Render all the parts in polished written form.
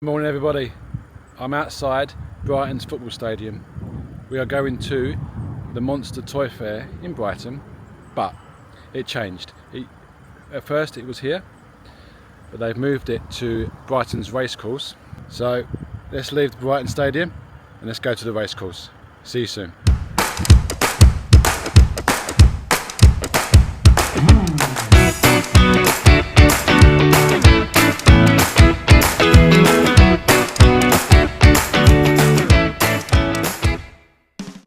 Good morning everybody. I'm outside Brighton's football stadium. We are going to the Monster Toy Fair in Brighton, but it changed. At first it was here, but they've moved it to Brighton's racecourse. So let's leave the Brighton stadium and let's go to the racecourse. See you soon.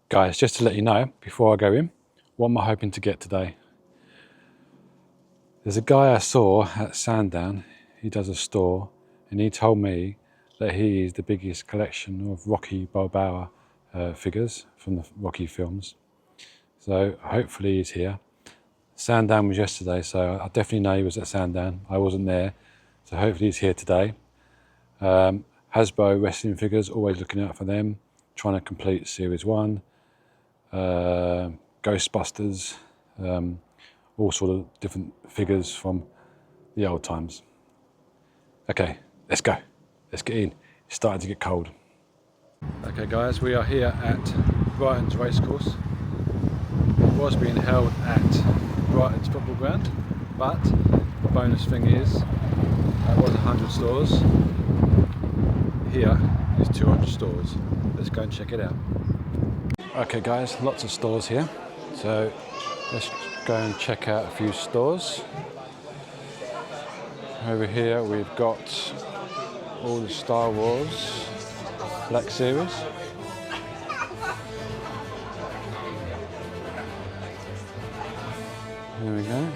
Guys, just to let you know, before I go in, what am I hoping to get today? There's a guy I saw at Sandown, he does a store, and he told me that he is the biggest collection of Rocky Balboa figures from the Rocky films. So hopefully he's here. Sandown was yesterday, so I definitely know he was at Sandown. I wasn't there, so hopefully he's here today. Hasbro wrestling figures, always looking out for them, trying to complete Series 1. Ghostbusters, all sort of different figures from the old times. Okay, let's go. Let's get in. It's starting to get cold. Okay guys, we are here at Brighton's racecourse. It was being held at Brighton's football ground, but the bonus thing is that was 100 stores. Here is 200 stores. Let's go and check it out. Okay guys, lots of stores here, so let's go and check out a few stores. Over here we've got all the Star Wars Black Series. There we go.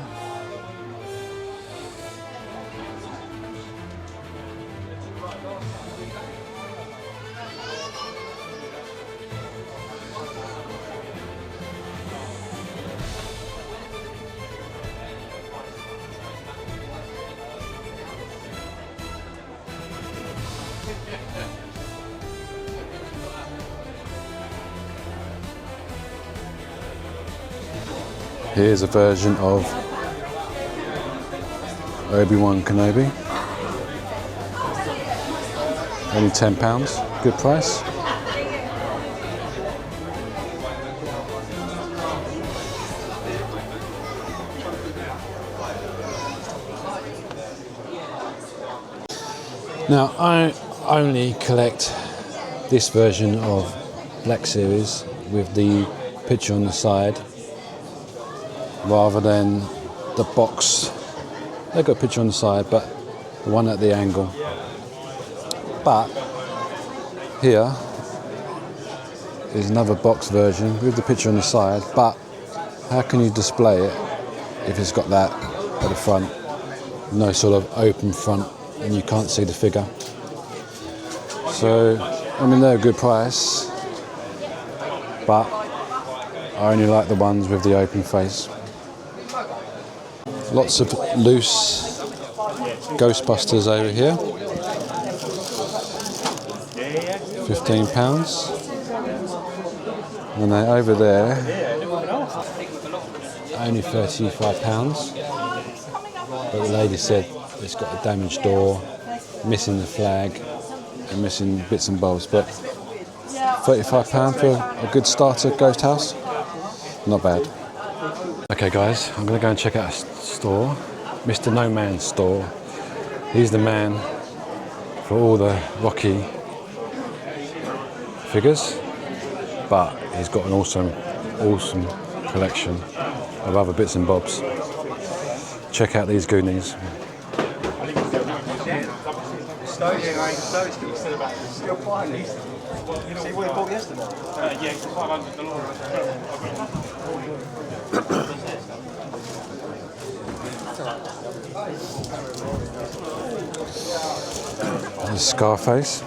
Here's a version of Obi-Wan Kenobi. Only £10, good price. Now I only collect this version of Black Series with the picture on the side, rather than the box. They've got a picture on the side, but the one at the angle. But here is another box version with the picture on the side, but how can you display it if it's got that at the front? No sort of open front and you can't see the figure. So, I mean, they're a good price, but I only like the ones with the open face. Lots of loose Ghostbusters over here. £15. And then over there, only £35. But the lady said it's got a damaged door, missing the flag, and missing bits and bobs. But £35 for a good starter ghost house, not bad. Okay guys, I'm going to go and check out a store, Mr. No Man's store. He's the man for all the Rocky figures, but he's got an awesome collection of other bits and bobs. Check out these goonies. There's Scarface.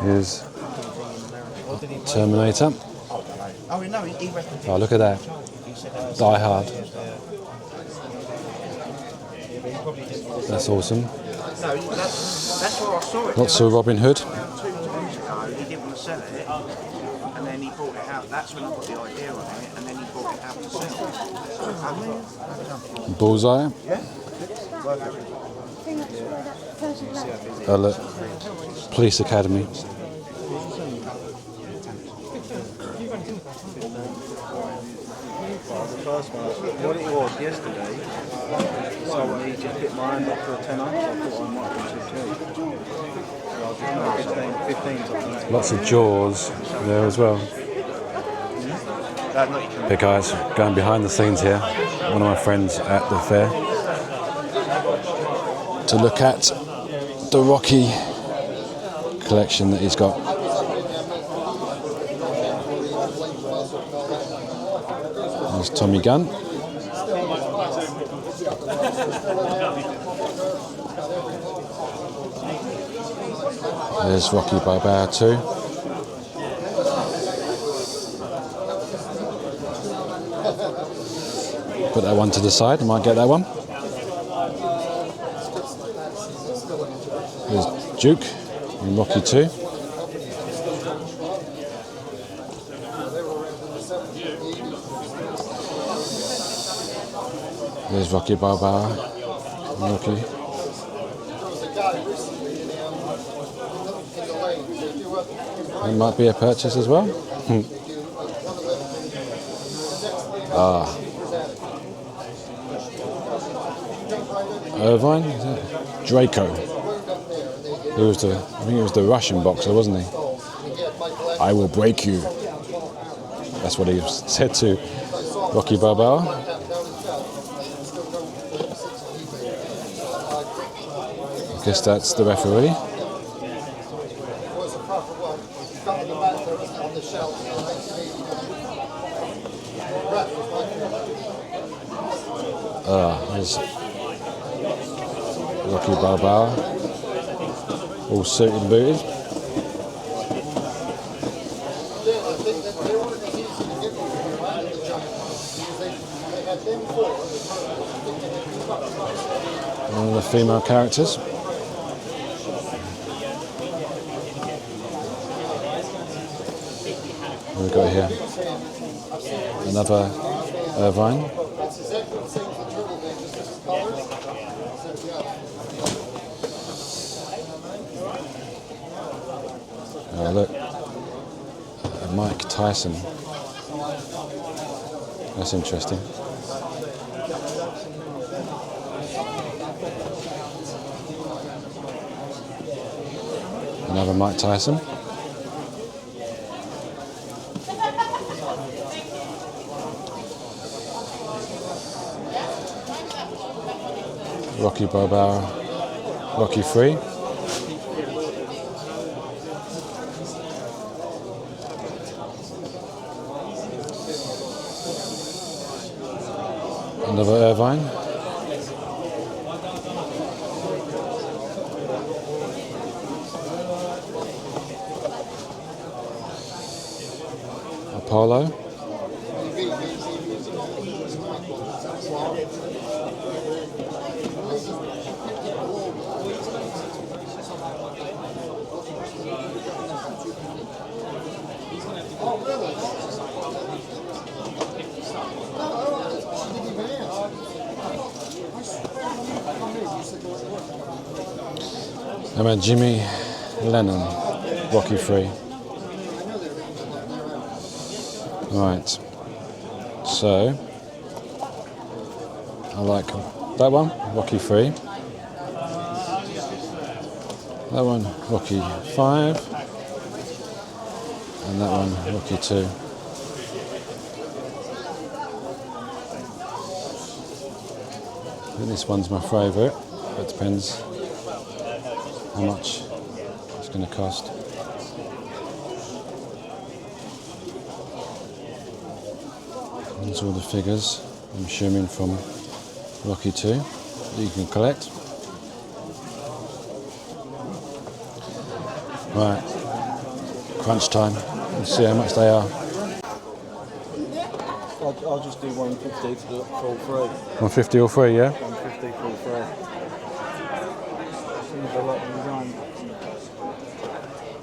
Here's Terminator. Oh, look at that. Die Hard. That's awesome. Lots of Robin Hood. and then he brought it out. That's when I got the idea on it, and then he brought it out to sell. Bullseye. Yeah. Oh look, Police Academy. The first one, what it was yesterday, someone he just bit my hand off for a tenner, so I thought I might have been too cheap. 15 something. Lots of jaws there as well. Hey guys, going behind the scenes here. One of my friends at the fair to look at the Rocky collection that he's got. There's Tommy Gunn. There's Rocky Balboa too. Put that one to the side, I might get that one. There's Duke in Rocky 2. There's Rocky Balboa, Rocky. It might be a purchase as well. Irvine, is it? Draco. He was I think he was the Russian boxer, wasn't he? I will break you. That's what he said to Rocky Balboa. I guess that's the referee. There's Rocky Balboa, all suited and booted. One of the female characters. What have we got here? Another Irvine. Oh look, Mike Tyson. That's interesting. Another Mike Tyson. Rocky Balboa, Rocky 3. Another Irvine. Apollo. I'm Jimmy Lennon, Rocky 3. Right, so I like that one, Rocky 3. That one, Rocky 5. And that one, Rocky 2. I think this one's my favourite, but it depends how much it's going to cost. These are all the figures, I'm assuming, from Rocky 2 that you can collect. Right, crunch time. Let's see how much they are. I'll just do 150 for all three. 150 all three, yeah? 150 for all three. Seems a lot of design.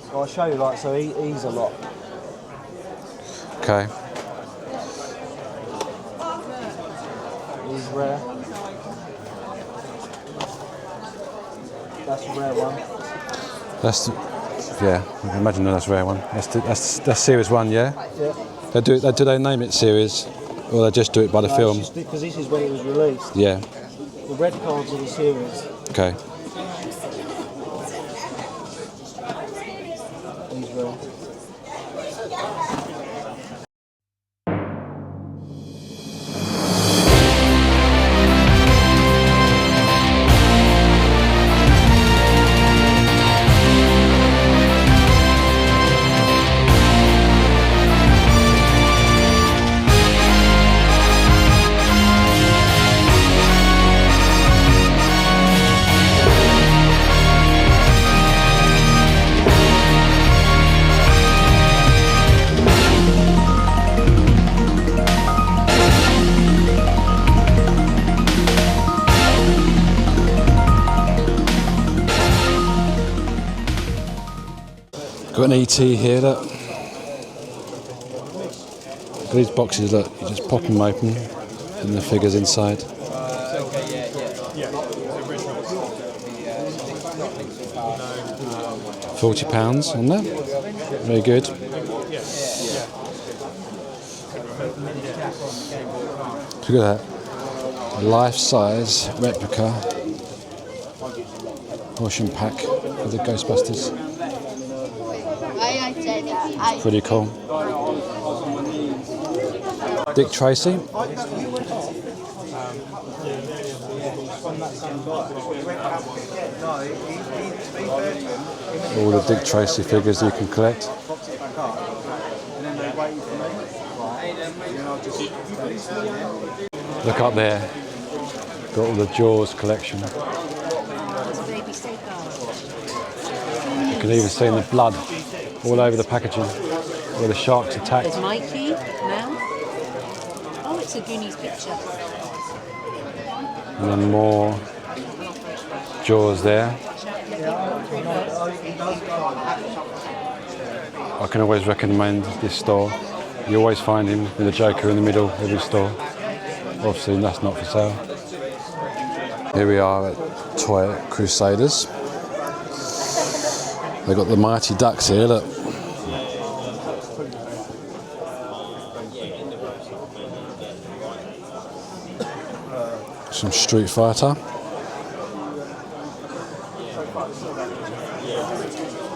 So I'll show you, like, so he's a lot. Okay. He's rare. That's a rare one. That's yeah. I can imagine that's a rare one. That's series 1, yeah. Yeah. Do they name it series, or they just do it by the film? Because this is when it was released. Yeah. The red cards are the series. Okay. He's rare. Got an ET here, look. Got these boxes, look, you just pop them open and the figure's inside. £40 on that. Very good. Look at that. A life-size replica portion pack of the Ghostbusters. Pretty cool. Dick Tracy. All the Dick Tracy figures you can collect. Look up there. Got all the Jaws collection. You can even see the blood all over the packaging where the sharks attacked. There's Mikey now. Oh, it's a Goonies picture. And then more Jaws there. I can always recommend this store. You always find him with a Joker in the middle of every store. Obviously that's not for sale. Here we are at Toy Crusaders. They've got the Mighty Ducks here, look. Some Street Fighter.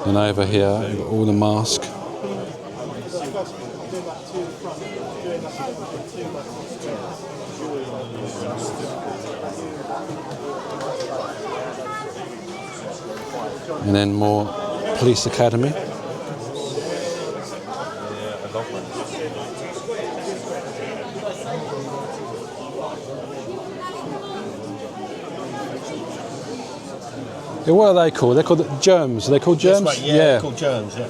And over here, we've got all the masks. And then more Police Academy. Yeah, what are they called? They're called germs. Are they called germs? Yes, mate, yeah, they're called germs, yeah.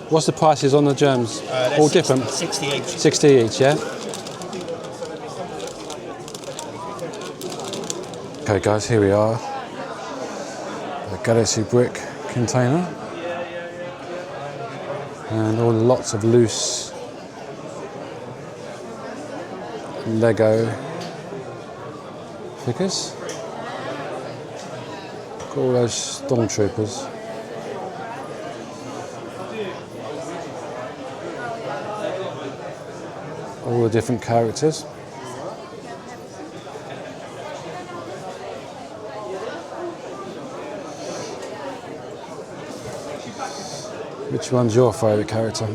What's the prices on the germs? All 60, different? 60 each. 60 each, yeah? Okay guys, here we are. The Galaxy brick container. And all lots of loose Lego figures. Got all those stormtroopers. All the different characters. Which one's your favourite character?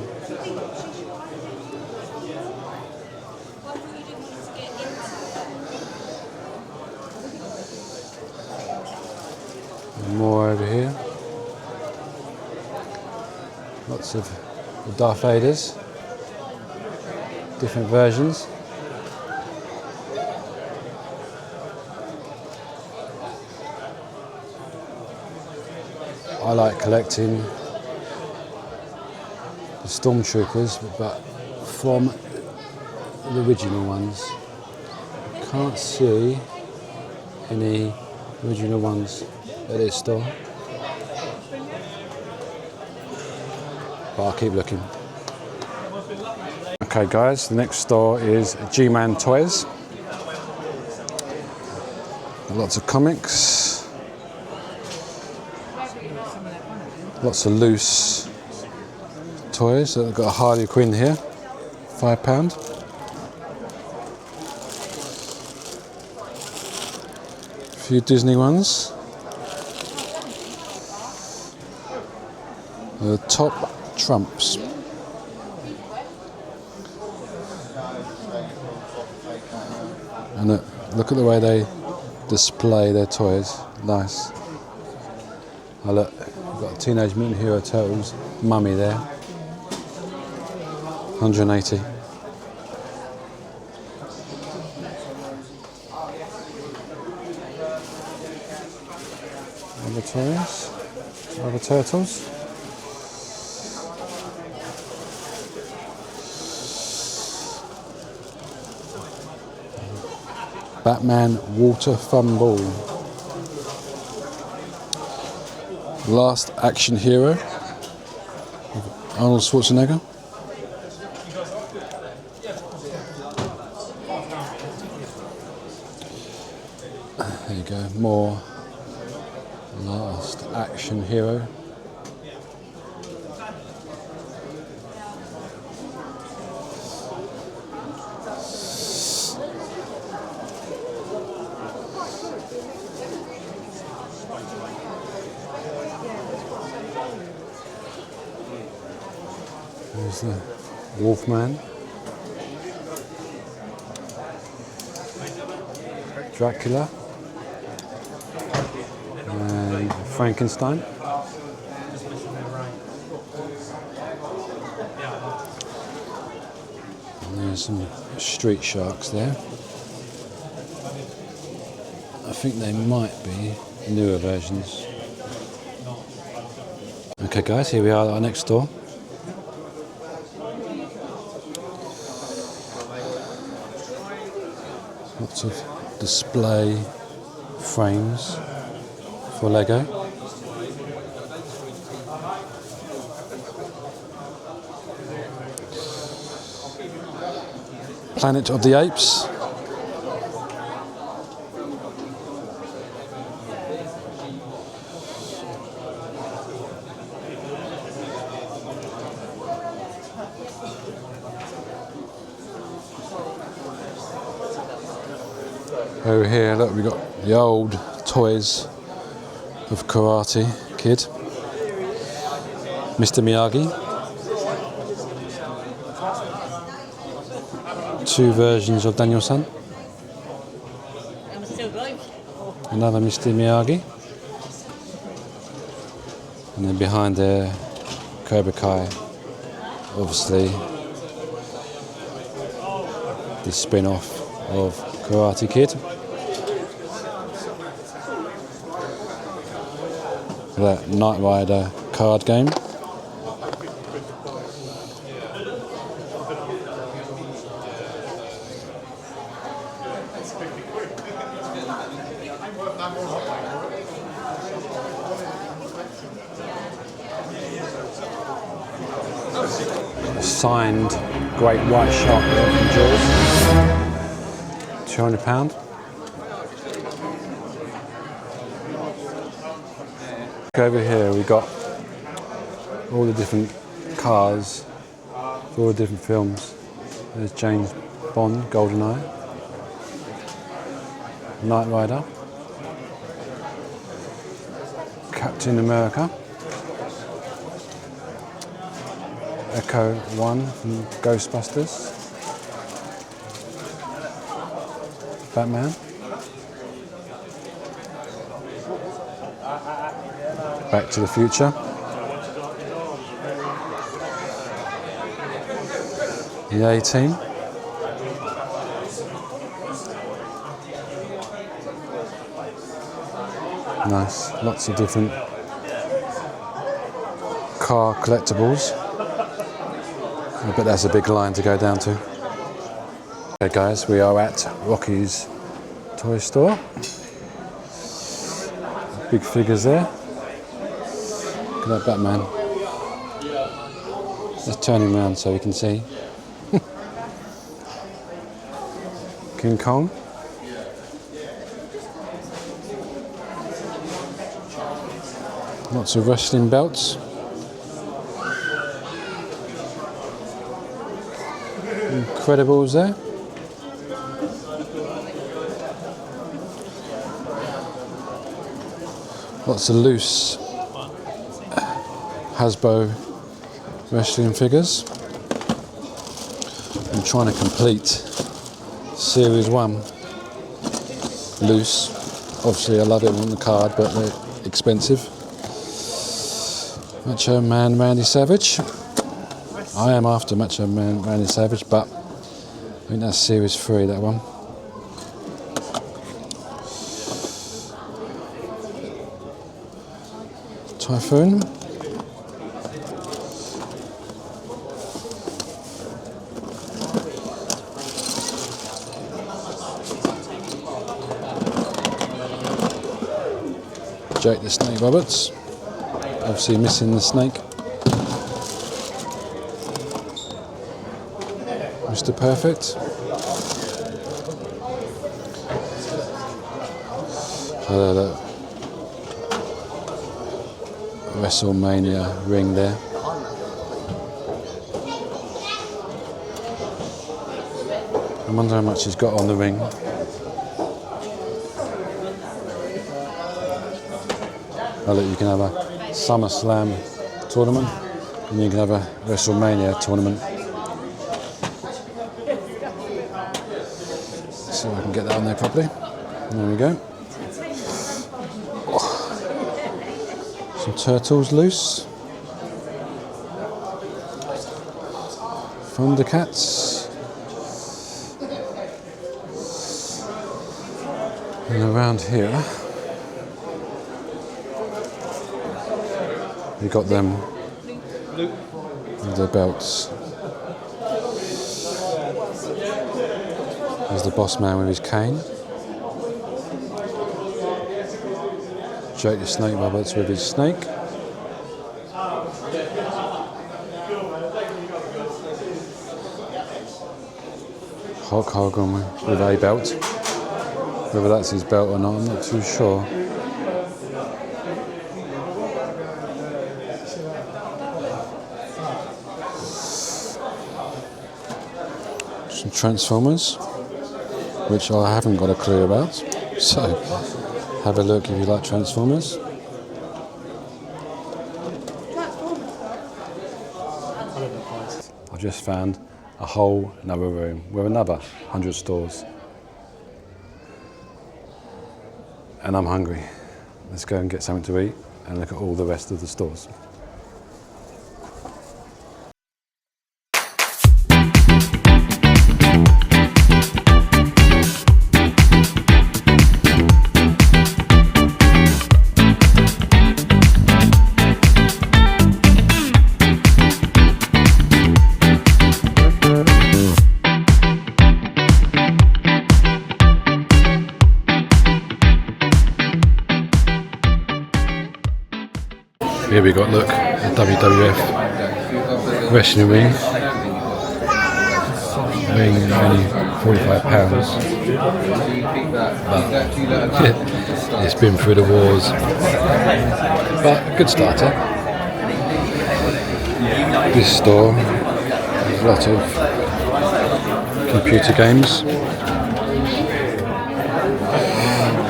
More over here. Lots of Darth Vaders. Different versions. I like collecting the Stormtroopers, but from the original ones. Can't see any original ones at this store, but I'll keep looking. Okay guys, the next store is G-Man Toys. Lots of comics. Lots of loose toys. So I've got a Harley Quinn here, £5. A few Disney ones. The top trumps. And look at the way they display their toys. Nice. Oh look, we've got a Teenage Mutant Hero Turtles mummy there. 180. Other toys, other turtles. Batman Water Fun Ball. Last Action Hero. Arnold Schwarzenegger. There you go, more Last Action Hero. There's the Wolfman. Dracula. And Frankenstein. And there's some street sharks there. I think they might be newer versions. Okay guys, here we are at our next store. Lots of display frames for Lego. Planet of the Apes. Over here, look, we've got the old toys of Karate Kid. Mr. Miyagi. Two versions of Daniel-san. Another Mr. Miyagi. And then behind there, Cobra Kai. Obviously, the spin-off of Karate Kid. That Knight Rider card game. A signed great white shark there from Jaws. £200. Over here we've got all the different cars for all the different films. There's James Bond, GoldenEye, Knight Rider, Captain America, Echo 1 from Ghostbusters, Batman, Back to the Future, the A-Team, nice, lots of different car collectibles. I bet that's a big line to go down to. Okay guys, we are at Rocky's toy store. Big figures there. Look at that Batman. Just turn him around so you can see. King Kong. Lots of wrestling belts. Incredibles there. Lots of loose Hasbro wrestling figures. I'm trying to complete Series 1 loose. Obviously I love it on the card, but they're expensive. Macho Man Randy Savage. I am after Macho Man Randy Savage, but I think that's Series 3, that one. Typhoon. Jake the Snake Roberts. Obviously missing the snake. Mr. Perfect. The WrestleMania ring there. I wonder how much he's got on the ring. Oh look, you can have a SummerSlam tournament and you can have a WrestleMania tournament. See if I can get that on there properly. There we go. Some turtles loose. Thundercats. And around here we got them with their belts. There's the boss man with his cane. Jake the Snake Roberts with his snake. Hulk Hogan with a belt. Whether that's his belt or not, I'm not too sure. Some Transformers, which I haven't got a clue about, so have a look if you like Transformers. I've just found a whole another room with another 100 stores. And I'm hungry. Let's go and get something to eat and look at all the rest of the stores. Here we got, look, a WWF wrestling ring. Ring only £45. But it's been through the wars. But a good starter. This store has a lot of computer games.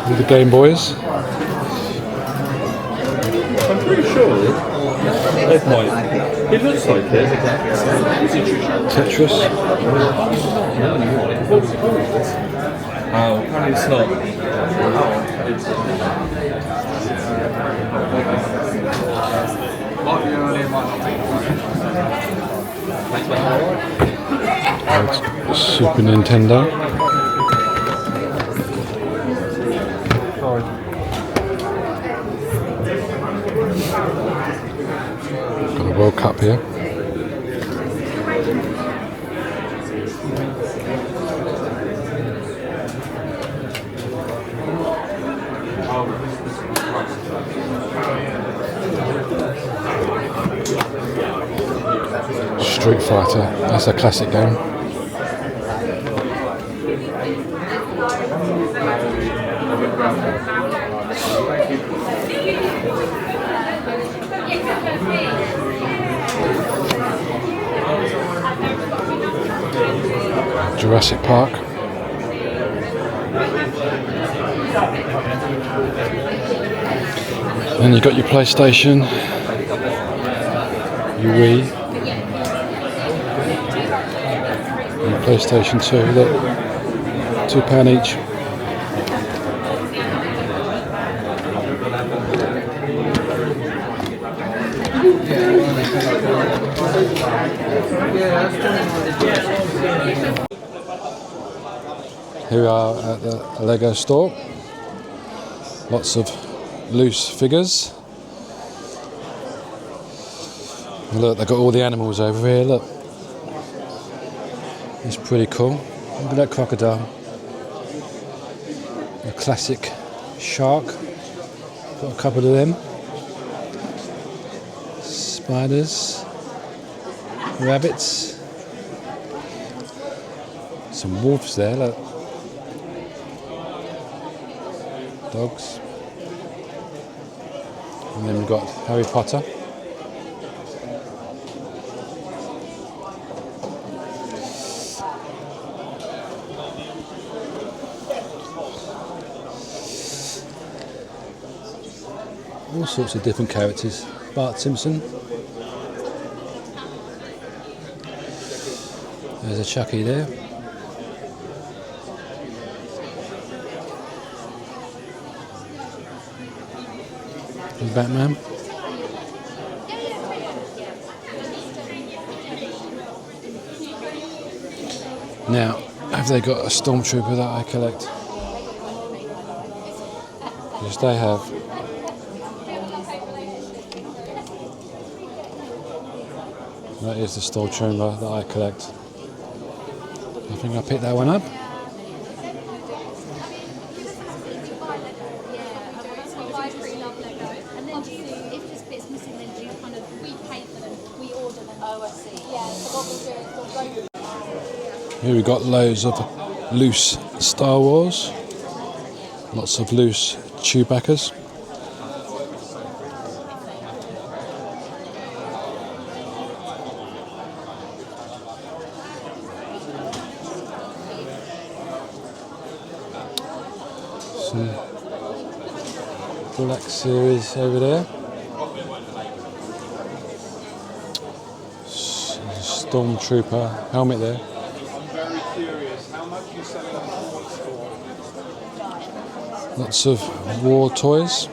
With the Game Boys. I'm pretty sure it might. It looks like it. Tetris. Oh, apparently it's not. Super Nintendo. Got a World Cup here. Street Fighter, that's a classic game. Jurassic Park. Then you've got your PlayStation, your Wii, and your PlayStation 2, look, £2 each. Here we are at the Lego store. Lots of loose figures. Look, they've got all the animals over here, look. It's pretty cool. Look at that crocodile. A classic shark. Got a couple of them. Spiders. Rabbits. Some wolves there, look. Dogs. And then we've got Harry Potter. All sorts of different characters. Bart Simpson. There's a Chucky there. And Batman. Now, have they got a Stormtrooper that I collect? Yes, they have. That is the Stormtrooper that I collect. I think I picked that one up. Here we got loads of loose Star Wars. Lots of loose Chewbaccas. Some Black Series over there. Stormtrooper helmet there. Lots of war toys.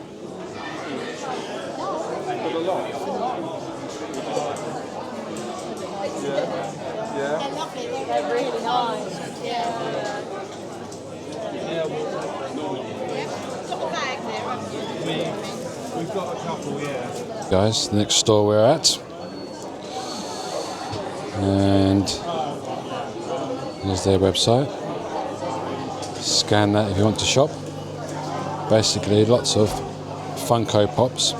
They're really nice. We've got a couple, yeah. Guys, the next store we're at. And there's their website. Scan that if you want to shop. Basically, lots of Funko Pops.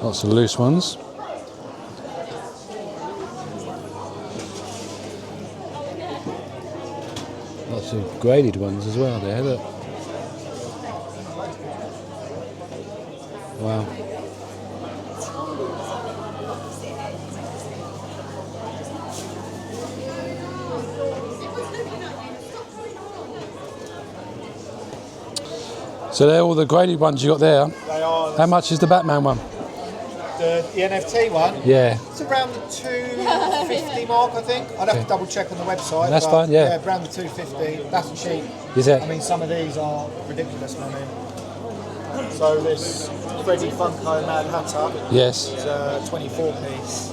Lots of loose ones. Lots of graded ones as well there, look. Wow. So they're all the graded ones you got there. They are. How much is the Batman one? The NFT one? Yeah. It's around the 250 mark, I think. I'd have to double check on the website. That's but fine, yeah. Yeah, around the 250. That's cheap. Is it? I mean, some of these are ridiculous money. So this Freddy Funko Mad Hatter Yes. is a 24 piece.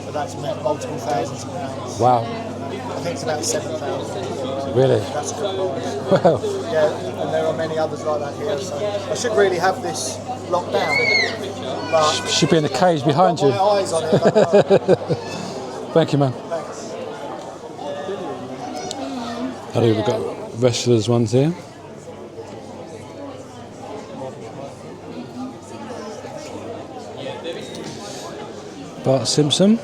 So that's multiple thousands of pounds. Wow. I think it's about 7,000. Really? That's a good price. Wow. Yeah, and there are many others like that here. So I should really have this locked down. But Should be in the cage behind you. my eyes on it. I don't know. Thank you, man. Thanks. I think we've got wrestlers ones here. Bart Simpson.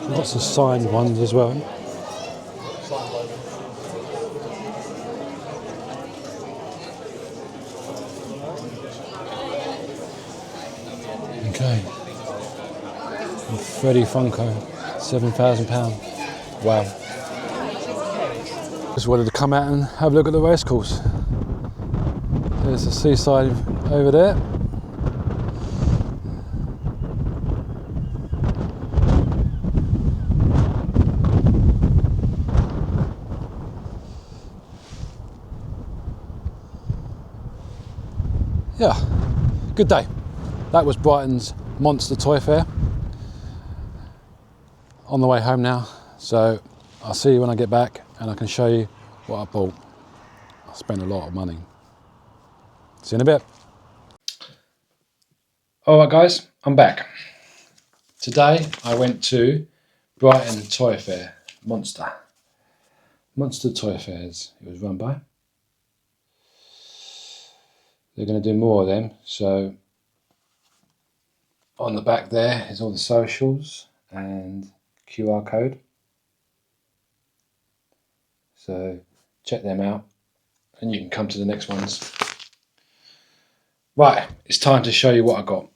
Lots of signed ones as well. Okay. And Freddie Funko, £7,000. Wow. Just wanted to come out and have a look at the race course. There's the seaside over there. Yeah, good day. That was Brighton's Monster Toy Fair. On the way home now, so I'll see you when I get back and I can show you what I bought. I spent a lot of money. See you in a bit. Alright guys, I'm back. Today I went to Brighton Toy Fair, Monster Toy Fairs it was run by. They're going to do more of them, so on the back there is all the socials and QR code. So check them out and you can come to the next ones. Right, it's time to show you what I got.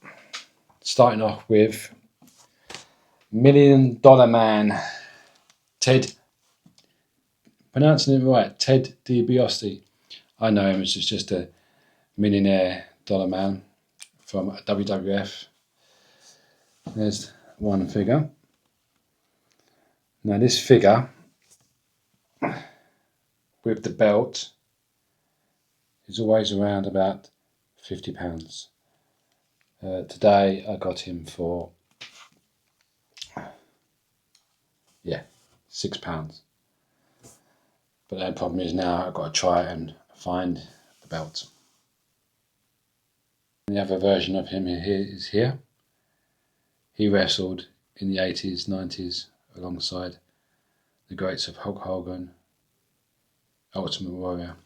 Starting off with $1 Million Man, Ted, pronouncing it right, Ted DiBiase. I know him as just a millionaire dollar man from WWF. There's one figure. Now this figure with the belt is always around about £50. Today I got him for £6. But the problem is now I've got to try and find the belt. The other version of him is here. He wrestled in the 80s, 90s alongside the greats of Hulk Hogan, Ultimate Warrior.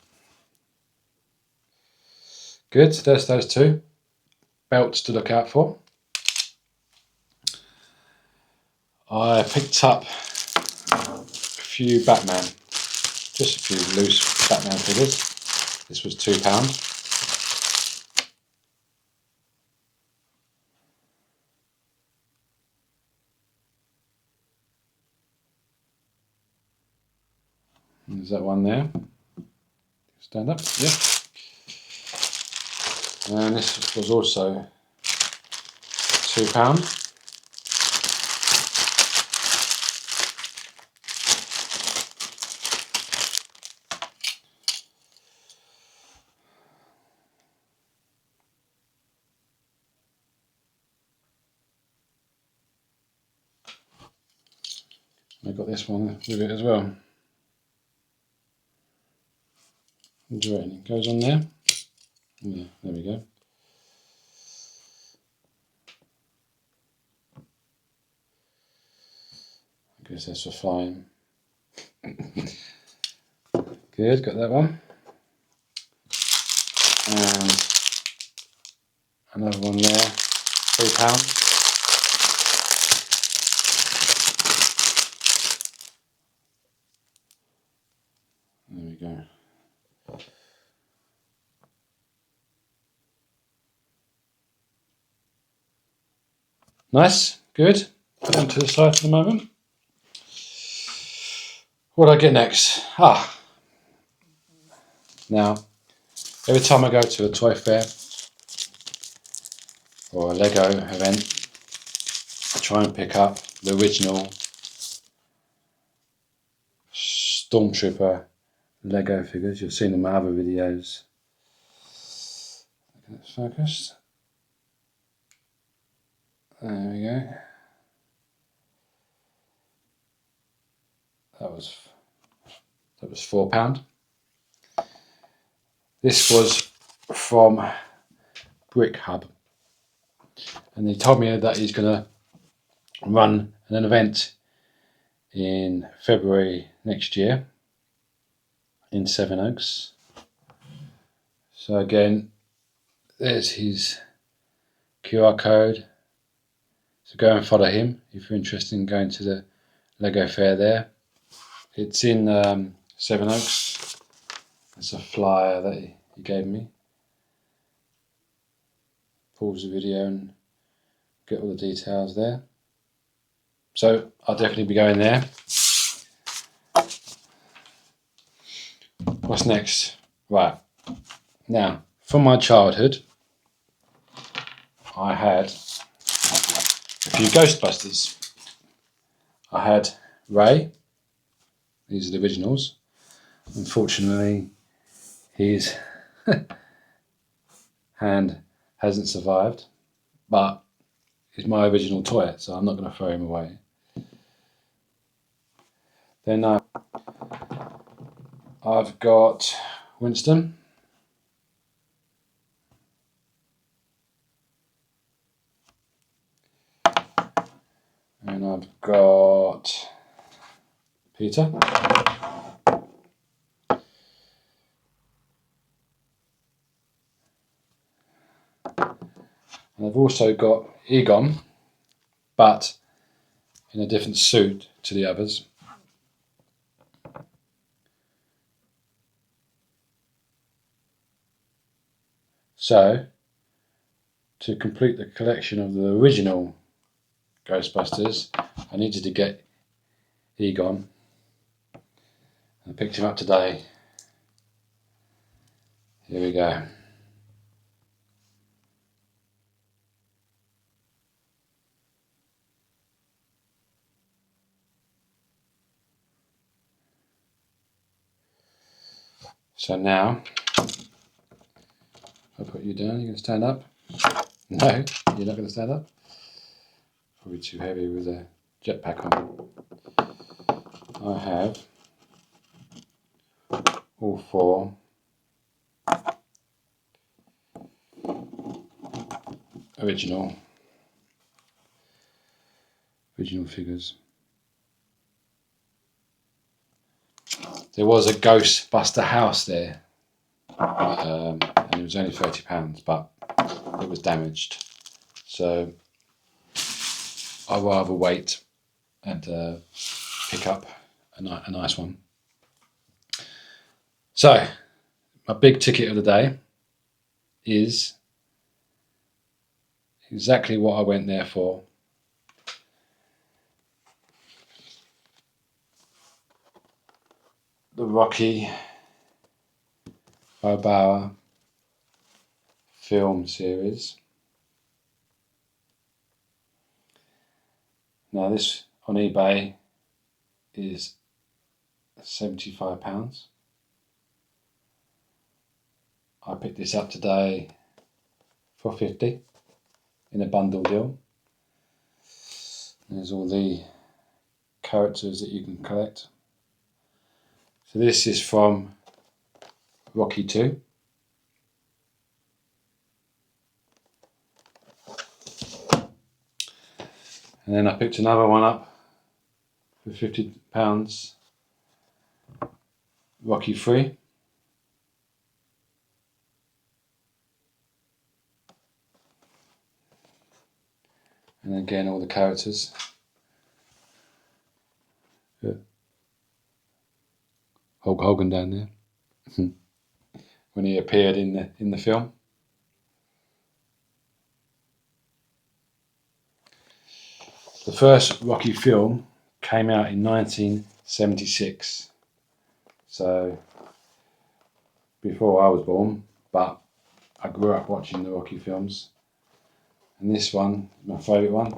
Good, so there's those two. Belts to look out for. I picked up a few Batman, just a few loose Batman figures. This was £2. There's that one there. Stand up, yeah. And this was also £2. I got this one with it as well. It goes on there. Yeah, there we go. I guess that's for flying. Good, got that one. And another one there, £3. There we go. Nice, good. Put them to the side for the moment. What do I get next? Now, every time I go to a toy fair or a Lego event, I try and pick up the original Stormtrooper Lego figures. You've seen in my other videos. Look at this focused. There we go. That was £4. This was from Brick Hub, and he told me that he's going to run an event in February next year in Sevenoaks. So again, there's his QR code. So go and follow him if you're interested in going to the Lego fair there. It's in Sevenoaks. It's a flyer that he gave me. Pause the video and get all the details there. So I'll definitely be going there. What's next? Right. Now, from my childhood, I had a few Ghostbusters. I had Ray. These are the originals. Unfortunately, his hand hasn't survived, but he's my original toy, so I'm not going to throw him away. Then I've got Winston. And I've got Peter. And I've also got Egon, but in a different suit to the others. So, to complete the collection of the original Ghostbusters, I needed to get Egon. I picked him up today. Here we go. So now, I'll put you down. You're going to stand up? No, you're not going to stand up? Probably too heavy with a jetpack on. I have all four original figures. There was a Ghostbuster house there, and it was only £30, but it was damaged. So I'd rather wait and pick up a nice one. So my big ticket of the day is exactly what I went there for. The Rocky Balboa film series. Now this on eBay is £75. I picked this up today for £50 in a bundle deal. There's all the characters that you can collect. So this is from Rocky 2. And then I picked another one up for £50, Rocky 3. And again, all the characters. Yeah. Hulk Hogan down there when he appeared in the film. The first Rocky film came out in 1976, so before I was born, but I grew up watching the Rocky films. And this one, my favourite one,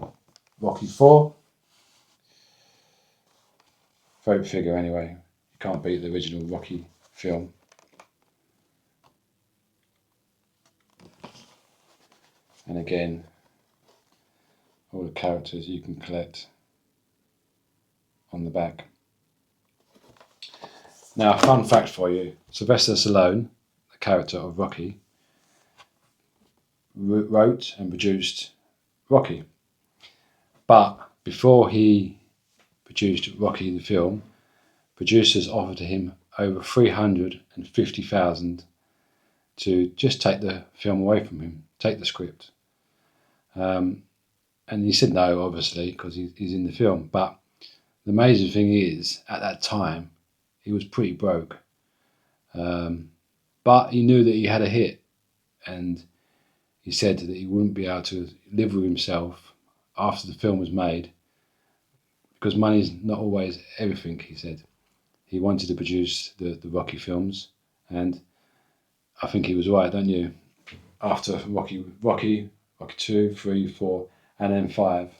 Rocky 4. Favourite figure anyway. You can't beat the original Rocky film. And again, all the characters you can collect on the back. Now, a fun fact for you. Sylvester Stallone, the character of Rocky, wrote and produced Rocky. But before he produced Rocky the film, producers offered him over $350,000 to just take the film away from him, take the script. And he said no, obviously, because he's in the film. But the amazing thing is, at that time, he was pretty broke. But he knew that he had a hit, and he said that he wouldn't be able to live with himself after the film was made, because money's not always everything, he said. He wanted to produce the Rocky films, and I think he was right, don't you? After Rocky 2, 3, 4, and then 5,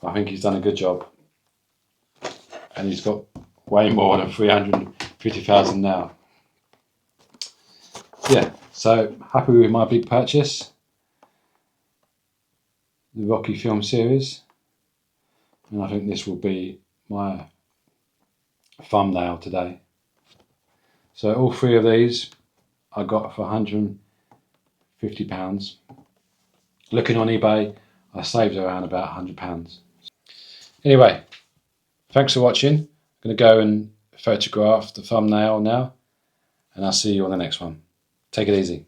I think he's done a good job. And he's got way more than 350,000 now. Yeah, so happy with my big purchase, the Rocky film series, and I think this will be my thumbnail today. So all 3 of these I got for £150. Looking on eBay, I saved around about £100. Anyway, thanks for watching. I'm going to go and photograph the thumbnail now, and I'll see you on the next one. Take it easy.